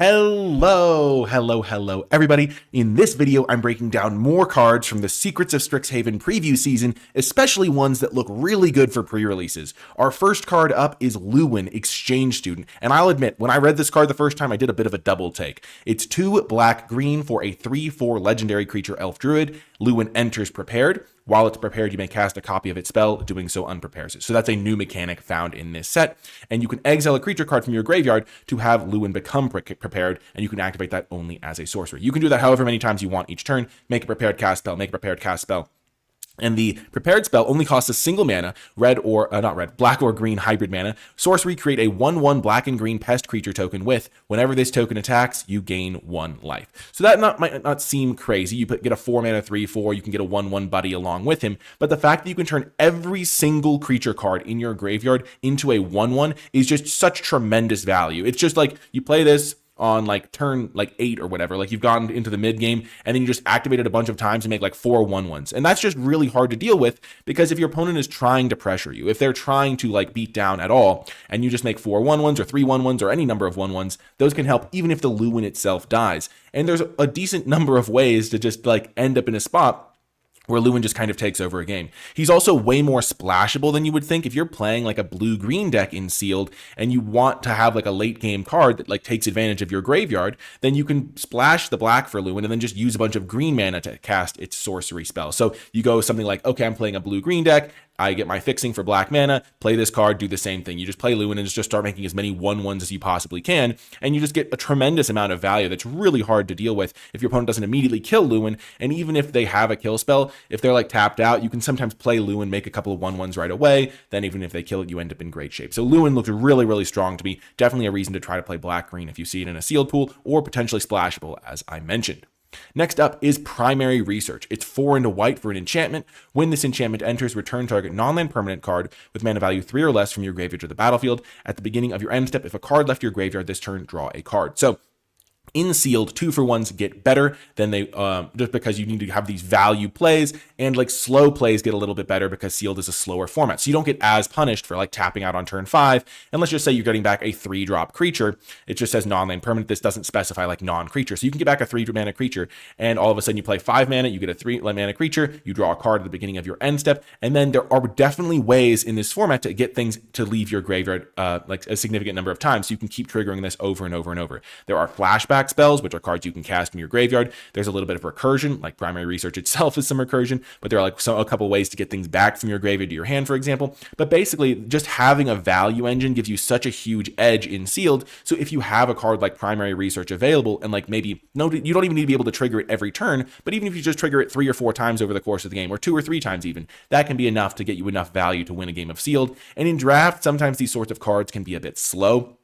Hello, everybody. In this video, I'm breaking down more cards from the Secrets of Strixhaven preview season, especially ones that look really good for pre-releases. Our first card up is Lewin, Exchange Student, and I'll admit, when I read this card the first time, I did a bit of a double take. It's 2 black-green for a 3/4 legendary creature elf druid. Lewin enters prepared. While it's prepared, you may cast a copy of its spell, doing so unprepares it. So that's a new mechanic found in this set. And you can exile a creature card from your graveyard to have Lewin become prepared, and you can activate that only as a sorcery. You can do that however many times you want each turn. Make a prepared cast spell, make a prepared cast spell. And the prepared spell only costs a single mana, black or green hybrid mana. Sorcery, create a 1/1 black and green pest creature token with, whenever this token attacks, you gain 1 life. So that might not seem crazy. You get a 4 mana 3/4, you can get a 1/1 buddy along with him. But the fact that you can turn every single creature card in your graveyard into a 1/1 is just such tremendous value. It's just like you play this on turn 8 or whatever, you've gotten into the mid game and then you just activate it a bunch of times and make 4 1/1s. And that's just really hard to deal with, because if your opponent is trying to pressure you, if they're trying to beat down at all, and you just make 4 1/1s or 3 1/1s or any number of 1/1s, those can help even if the Lewin itself dies. And there's a decent number of ways to just end up in a spot where Lewin just kind of takes over a game. He's also way more splashable than you would think. If you're playing a blue-green deck in Sealed and you want to have a late game card that takes advantage of your graveyard, then you can splash the black for Lewin and then just use a bunch of green mana to cast its sorcery spell. So you go something like, okay, I'm playing a blue-green deck, I get my fixing for black mana, play this card, do the same thing. You just play Lewin and just start making as many 1/1s as you possibly can, and you just get a tremendous amount of value that's really hard to deal with if your opponent doesn't immediately kill Lewin. And even if they have a kill spell, if they're tapped out, you can sometimes play Lewin, make a couple of 1/1s right away, then even if they kill it, you end up in great shape. So Lewin looks really, really strong to me. Definitely a reason to try to play black-green if you see it in a sealed pool, or potentially splashable, as I mentioned. Next up is Primary Research. It's 4 and a white for an enchantment. When this enchantment enters, return target non-land permanent card with mana value 3 or less from your graveyard to the battlefield. At the beginning of your end step, if a card left your graveyard this turn, draw a card. So in Sealed, 2-for-1s get better than they, just because you need to have these value plays, and slow plays get a little bit better because Sealed is a slower format. So you don't get as punished for tapping out on turn 5. And let's just say you're getting back a 3-drop creature. It just says non-land permanent. This doesn't specify non-creature. So you can get back a 3-mana creature, and all of a sudden you play 5 mana, you get a 3-mana creature, you draw a card at the beginning of your end step. And then there are definitely ways in this format to get things to leave your graveyard a significant number of times. So you can keep triggering this over and over and over. There are flashbacks spells, which are cards you can cast from your graveyard. There's a little bit of recursion, Primary Research itself is some recursion, but there are a couple ways to get things back from your graveyard to your hand, for example. But basically, just having a value engine gives you such a huge edge in Sealed. So if you have a card like Primary Research available, and maybe you don't even need to be able to trigger it every turn, but even if you just trigger it 3 or 4 times over the course of the game, or 2 or 3 times even, that can be enough to get you enough value to win a game of Sealed. And in Draft, sometimes these sorts of cards can be a bit slow,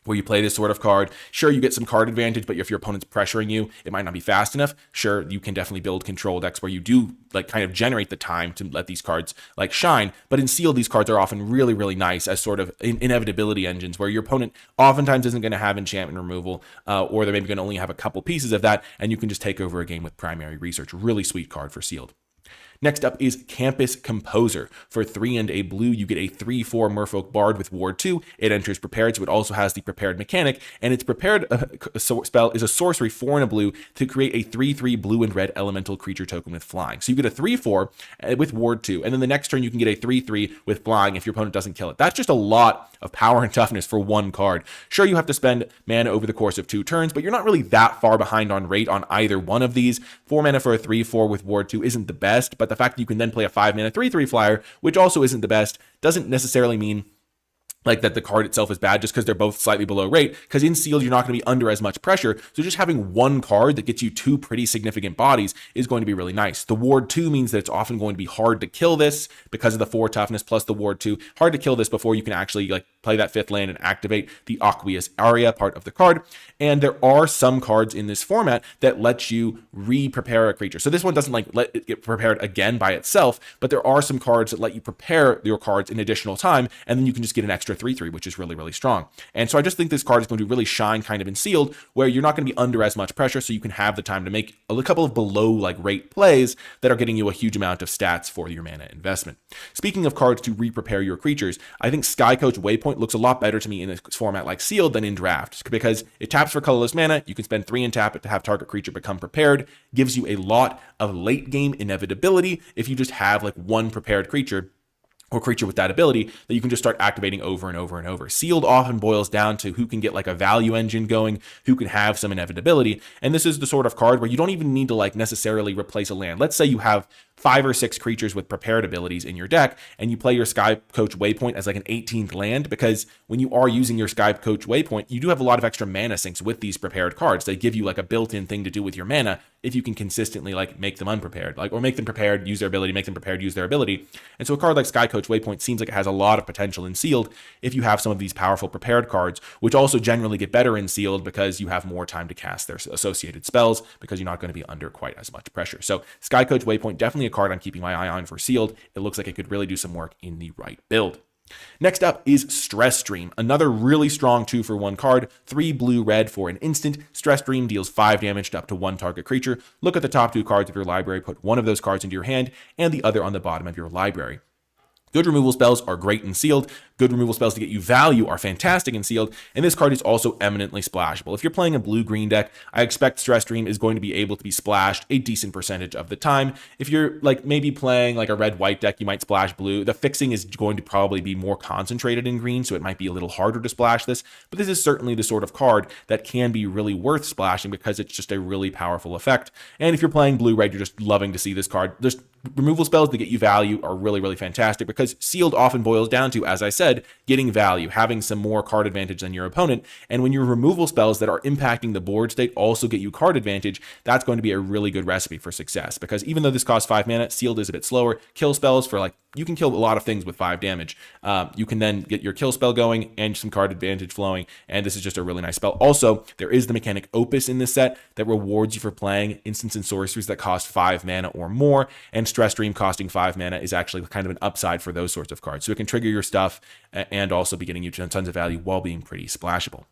where you play this sort of card. Sure, you get some card advantage, but if your opponent's pressuring you, it might not be fast enough. Sure, you can definitely build control decks where you do kind of generate the time to let these cards shine. But in Sealed, these cards are often really, really nice as sort of inevitability engines, where your opponent oftentimes isn't going to have enchantment removal, or they're maybe going to only have a couple pieces of that, and you can just take over a game with Primary Research. Really sweet card for Sealed. Next up is Campus Composer. For 3 and a blue, you get a 3/4 Merfolk Bard with Ward 2. It enters prepared, so it also has the prepared mechanic, and its prepared spell is a sorcery 4 and a blue to create a 3/3 blue and red elemental creature token with flying. So you get a 3/4 with Ward 2, and then the next turn you can get a 3/3 with flying if your opponent doesn't kill it. That's just a lot of power and toughness for one card. Sure, you have to spend mana over the course of 2 turns, but you're not really that far behind on rate on either one of these. 4 mana for a 3/4 with Ward 2 isn't the best, but the fact that you can then play a 5 mana 3/3 flyer, which also isn't the best, doesn't necessarily mean that the card itself is bad just because they're both slightly below rate, because in Sealed, you're not going to be under as much pressure. So just having one card that gets you 2 pretty significant bodies is going to be really nice. The Ward 2 means that it's often going to be hard to kill this because of the 4 toughness plus the Ward 2. Hard to kill this before you can actually play that 5th land and activate the Aqueous Aria part of the card. And there are some cards in this format that let you re-prepare a creature. So this one doesn't let it get prepared again by itself, but there are some cards that let you prepare your cards in additional time, and then you can just get an extra 3/3, which is really, really strong. And so I just think this card is going to really shine kind of in Sealed, where you're not going to be under as much pressure, so you can have the time to make a couple of below rate plays that are getting you a huge amount of stats for your mana investment. Speaking of cards to re-prepare your creatures, I think Sky Coach Waypoint Waypoint looks a lot better to me in a format like Sealed than in Draft, because it taps for colorless mana. You can spend 3 and tap it to have target creature become prepared. Gives you a lot of late game inevitability if you just have like one prepared creature or creature with that ability that you can just start activating over and over and over. Sealed often boils down to who can get like a value engine going, who can have some inevitability. And this is the sort of card where you don't even need to like necessarily replace a land. Let's say you have 5 or 6 creatures with prepared abilities in your deck, and you play your Sky Coach Waypoint as like an 18th land, because when you are using your Sky Coach Waypoint, you do have a lot of extra mana sinks with these prepared cards. They give you like a built-in thing to do with your mana if you can consistently like make them unprepared, like, or make them prepared, use their ability, make them prepared, use their ability. And so a card like Sky Coach Waypoint seems like it has a lot of potential in Sealed if you have some of these powerful prepared cards, which also generally get better in Sealed because you have more time to cast their associated spells, because you're not going to be under quite as much pressure. So Sky Coach Waypoint, definitely a card I'm keeping my eye on for Sealed. It looks like it could really do some work in the right build. Next up is Stress Dream, another really strong 2-for-1 card, 3 blue-red for an instant. Stress Dream deals 5 damage to up to 1 target creature. Look at the top 2 cards of your library, put one of those cards into your hand, and the other on the bottom of your library. Good removal spells are great in Sealed. Good removal spells to get you value are fantastic in Sealed, and this card is also eminently splashable. If you're playing a blue-green deck, I expect Stress Dream is going to be able to be splashed a decent percentage of the time. If you're like maybe playing like a red-white deck, you might splash blue. The fixing is going to probably be more concentrated in green, so it might be a little harder to splash this, but this is certainly the sort of card that can be really worth splashing because it's just a really powerful effect. And if you're playing blue-red, you're just loving to see this card. Just removal spells that get you value are really, really fantastic, because Sealed often boils down to, as I said, getting value, having some more card advantage than your opponent. And when your removal spells that are impacting the board state also get you card advantage, that's going to be a really good recipe for success. Because even though this costs 5 mana, Sealed is a bit slower. Kill spells for like, you can kill a lot of things with 5 damage. You can then get your kill spell going and some card advantage flowing, and this is just a really nice spell. Also, there is the mechanic Opus in this set that rewards you for playing instants and sorceries that cost 5 mana or more, and Stress Dream costing 5 mana is actually kind of an upside for those sorts of cards. So it can trigger your stuff and also be getting you tons of value while being pretty splashable.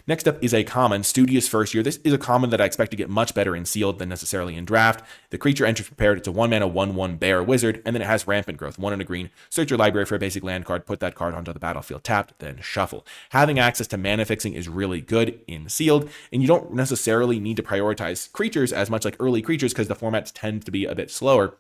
Next up is a common, Studious First Year. This is a common that I expect to get much better in Sealed than necessarily in Draft. The creature enters prepared. It's a 1-mana 1/1 bear wizard, and then it has Rampant Growth, 1 and a green. Search your library for a basic land card, put that card onto the battlefield tapped, then shuffle. Having access to mana fixing is really good in Sealed, and you don't necessarily need to prioritize creatures as much like early creatures because the formats tend to be a bit slower.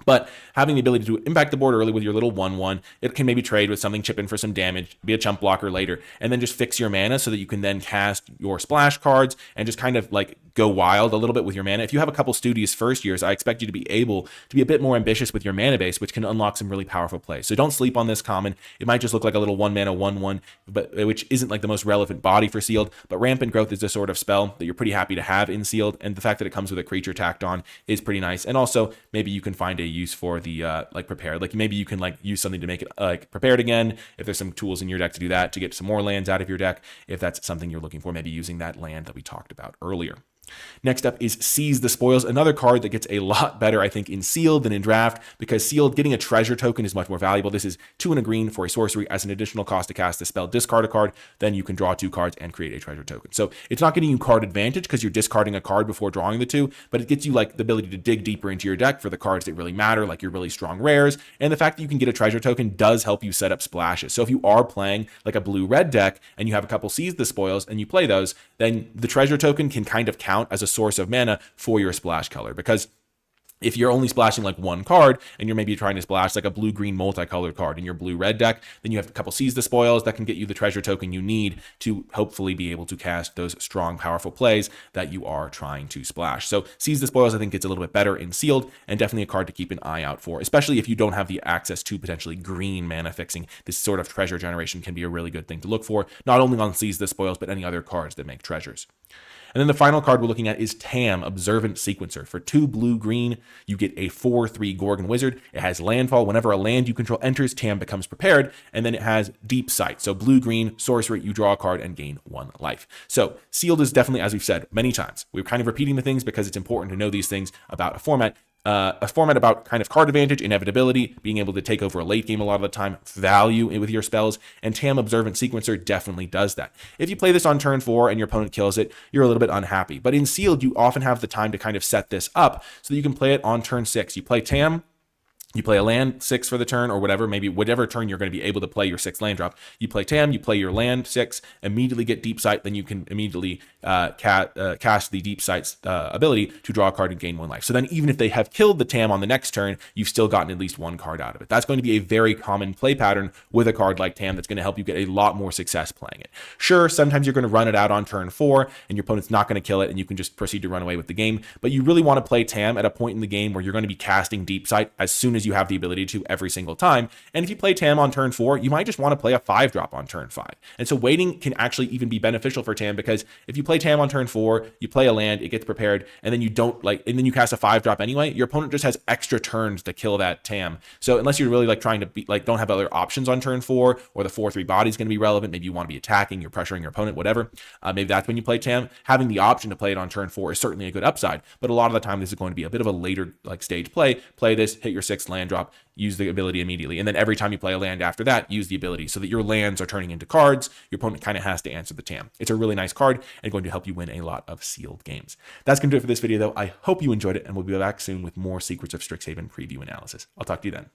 But having the ability to impact the board early with your little 1/1, it can maybe trade with something, chip in for some damage, be a chump blocker later, and then just fix your mana so that you can then cast your splash cards and just kind of like go wild a little bit with your mana. If you have a couple Studious First Years, I expect you to be able to be a bit more ambitious with your mana base, which can unlock some really powerful plays. So don't sleep on this common. It might just look like a little 1-mana 1/1, but which isn't like the most relevant body for Sealed, but Rampant Growth is the sort of spell that you're pretty happy to have in Sealed, and the fact that it comes with a creature tacked on is pretty nice. And also, maybe you can find a use for the like prepared. Like maybe you can like use something to make it like prepared again, if there's some tools in your deck to do that, to get some more lands out of your deck, if that's something you're looking for, maybe using that land that we talked about earlier. Next up is Seize the Spoils, another card that gets a lot better, I think, in Sealed than in Draft, because Sealed, getting a treasure token is much more valuable. This is 2 and a green for a sorcery. As an additional cost to cast the spell, discard a card, then you can draw 2 cards and create a treasure token. So it's not getting you card advantage because you're discarding a card before drawing the 2, but it gets you like the ability to dig deeper into your deck for the cards that really matter, like your really strong rares, and the fact that you can get a treasure token does help you set up splashes. So if you are playing like a blue-red deck and you have a couple Seize the Spoils and you play those, then the treasure token can kind of count as a source of mana for your splash color, because if you're only splashing like one card and you're maybe trying to splash like a blue-green multicolored card in your blue-red deck, then you have a couple Seize the Spoils that can get you the treasure token you need to hopefully be able to cast those strong, powerful plays that you are trying to splash. So Seize the Spoils, I think, gets a little bit better in Sealed, and definitely a card to keep an eye out for, especially if you don't have the access to potentially green mana fixing. This sort of treasure generation can be a really good thing to look for, not only on Seize the Spoils, but any other cards that make treasures. And then the final card we're looking at is Tam, Observant Sequencer. For 2 blue-green, you get a 4/3 Gorgon Wizard. It has landfall. Whenever a land you control enters, Tam becomes prepared, and then it has Deep Sight. So blue-green, sorcery, you draw a card and gain 1 life. So Sealed is definitely, as we've said many times, we're kind of repeating the things because it's important to know these things about a format. A format about kind of card advantage, inevitability, being able to take over a late game a lot of the time, value with your spells, and Tam Observant Sequencer definitely does that. If you play this on turn 4 and your opponent kills it, you're a little bit unhappy. But in Sealed, you often have the time to kind of set this up so that you can play it on turn 6. You play Tam, You play a land 6 for the turn or whatever, maybe whatever turn you're going to be able to play your 6 land drop. You play Tam, you play your land 6, immediately get Deep Sight, then you can immediately cast the Deep Sight's ability to draw a card and gain 1 life. So then even if they have killed the Tam on the next turn, you've still gotten at least 1 card out of it. That's going to be a very common play pattern with a card like Tam that's going to help you get a lot more success playing it. Sure, sometimes you're going to run it out on turn 4 and your opponent's not going to kill it and you can just proceed to run away with the game, but you really want to play Tam at a point in the game where you're going to be casting Deep Sight as soon as you have the ability to every single time. And if you play Tam on turn 4, you might just want to play a 5-drop on turn 5. And so waiting can actually even be beneficial for Tam, because if you play Tam on turn 4, you play a land, it gets prepared, and then you and then you cast a 5-drop anyway, your opponent just has extra turns to kill that Tam. So unless you're really trying to be don't have other options on turn 4, or the 4/3 body is going to be relevant, maybe you want to be attacking, you're pressuring your opponent, whatever, maybe that's when you play Tam. Having the option to play it on turn 4 is certainly a good upside, but a lot of the time this is going to be a bit of a later stage play. Play this, hit your 6th land drop, use the ability immediately, and then every time you play a land after that, use the ability, so that your lands are turning into cards. Your opponent kind of has to answer the Tam. It's a really nice card and going to help you win a lot of sealed games. That's going to do it for this video, though. I hope you enjoyed it, and we'll be back soon with more Secrets of Strixhaven preview analysis. I'll talk to you then.